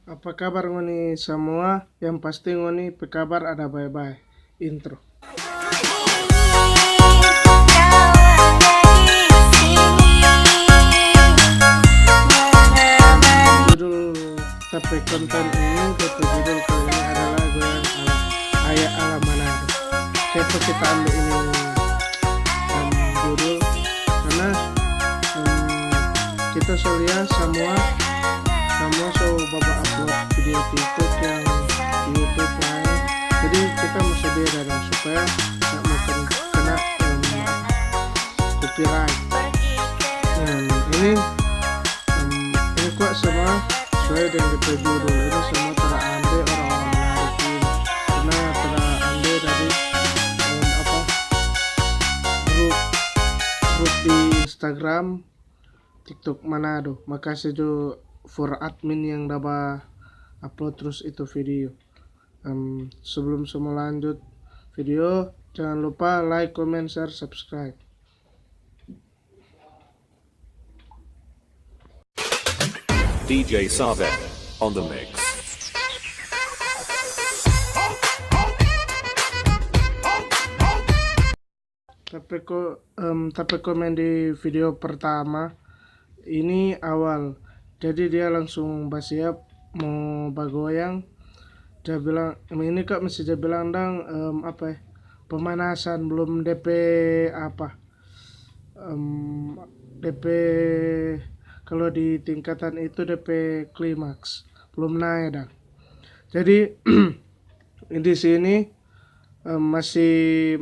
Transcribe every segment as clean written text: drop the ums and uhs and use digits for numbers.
Apa kabar ngoni semua? Yang pasti ngoni pe kabar ada bye-bye. Intro. Judul tapi konten ini, judul kali ini adalah goyang Ayah ala Manado. Kenapa kita ambil ini judul? Karena kita lihat semua so bapak upload video TikTok yang di YouTube lain. Jadi kita mesti beda dong supaya tidak makan kena copyright. Ini kok semua sesuai dengan judul. Ini semua terambil orang-orang menarik ini, karena terambil dari grup di Instagram TikTok Manado. Makasih juga for admin yang dapat upload terus itu video. Sebelum semua lanjut video, jangan lupa like, comment, share, subscribe. DJ Savek on the mix. Tapi komen di video pertama ini awal. Jadi dia langsung siap mau bagoyang. Dia bilang ini kak mesti dia bilang dang pemanasan belum DP DP kalau di tingkatan itu DP klimaks belum naik dang. Jadi di sini masih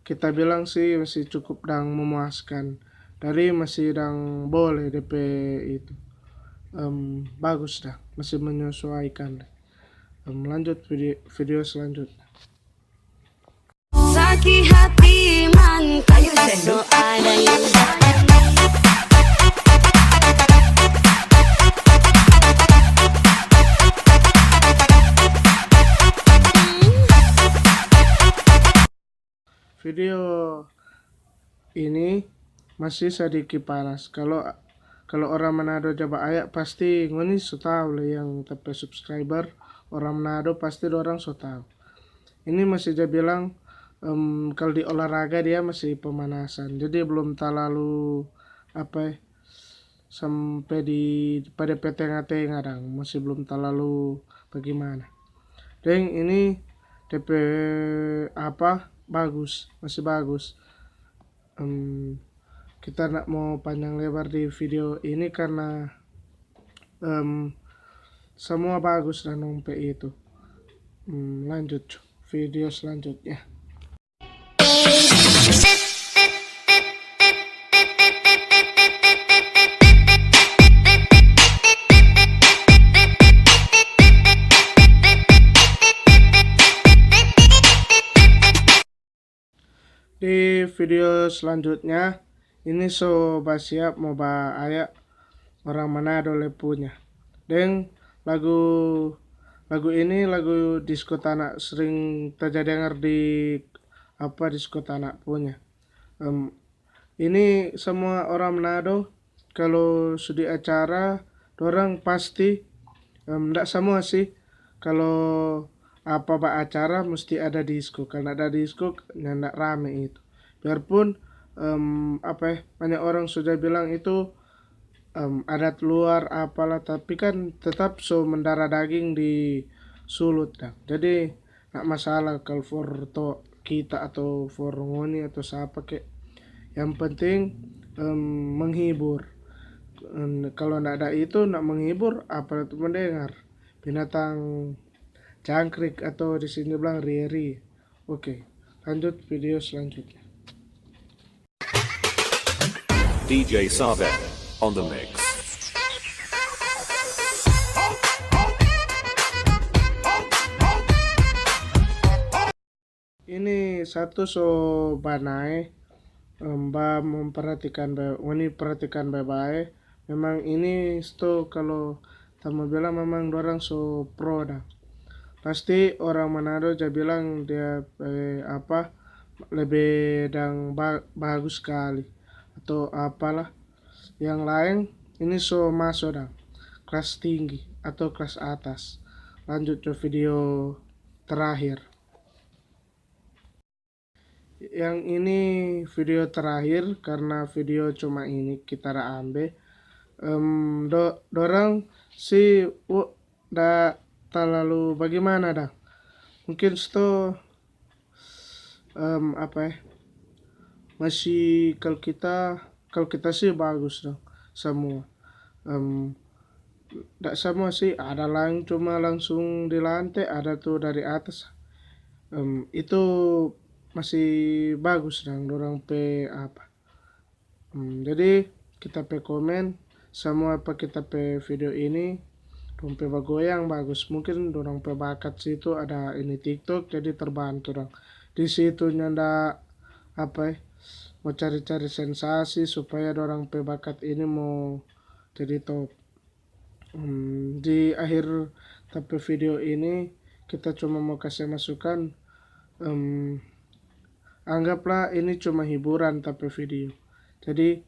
kita bilang sih masih cukup dang memuaskan. Dari masih dang boleh DP itu. Bagus dah, masih menyesuaikan. Lanjut video selanjutnya. Sakit hati mantan so ada yang Video ini masih sedikit panas. Kalau orang Manado coba ayak pasti ngoni so tahu lah, yang tapi subscriber orang Manado pasti orang so tahu. Ini masih dia bilang kalau di olahraga dia masih pemanasan. Jadi belum terlalu sampai pada tengah-tengah dang, masih belum terlalu bagaimana. Dan ini DP bagus, masih bagus. Kita nak mau panjang lebar di video ini karena semua bagus dan nompe itu. Lanjut video selanjutnya. Di video selanjutnya ini so siap mau ayak orang Manado lepunya. Dan lagu ini lagu disco tanah sering terjadi dengar di disco tanah punya. Ini semua orang Manado kalau sudi acara orang pasti ndak semua sih, kalau acara mesti ada disco. Karena ada disco ndak rame itu. Biarpun banyak orang sudah bilang itu adat luar apalah, tapi kan tetap so mendarah daging di sulut dah. Jadi nggak masalah kalau for kita atau for ngoni atau siapa kek. Yang penting menghibur. Kalau nggak ada itu nggak menghibur, apa itu mendengar binatang jangkrik atau di sini bilang rieri. Oke, lanjut video selanjutnya. DJ Savek on the mix. Ini satu so banai Mbak memperhatikan perhatikan baik-baik. Memang ini kalau tamu bilang memang orang so pro dah. Pasti orang Manado dia bilang dia lebih bagus sekali atau apalah yang lain. Ini so masuk dah kelas tinggi atau kelas atas. Lanjut ke video terakhir. Yang ini video terakhir karena video cuma ini kita ambil. Dorang sih dah terlalu bagaimana dah. Mungkin itu masih kalau kita sih bagus dong semua. Tidak semua sih, ada yang cuma langsung di lantai, ada tuh dari atas. Itu masih bagus dong dorang jadi kita komen semua kita video ini dong bagoyang bagus. Mungkin dorang bakat situ ada ini TikTok, jadi terbantu dong di situ nyanda mau cari-cari sensasi supaya dorang bakat ini mau jadi top. Di akhir video ini kita cuma mau kasih masukan, anggaplah ini cuma hiburan video, jadi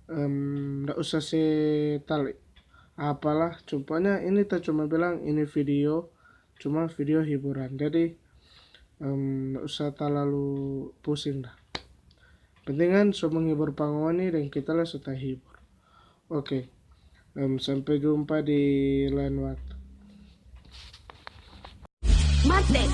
nggak usah setali apalah, contohnya ini kita cuma bilang ini cuma video hiburan, jadi nggak usah terlalu pusing dah. Pentingan menghibur pangoni dan kita lah sudah hibur. Oke. Sampai jumpa di lain waktu. Mate,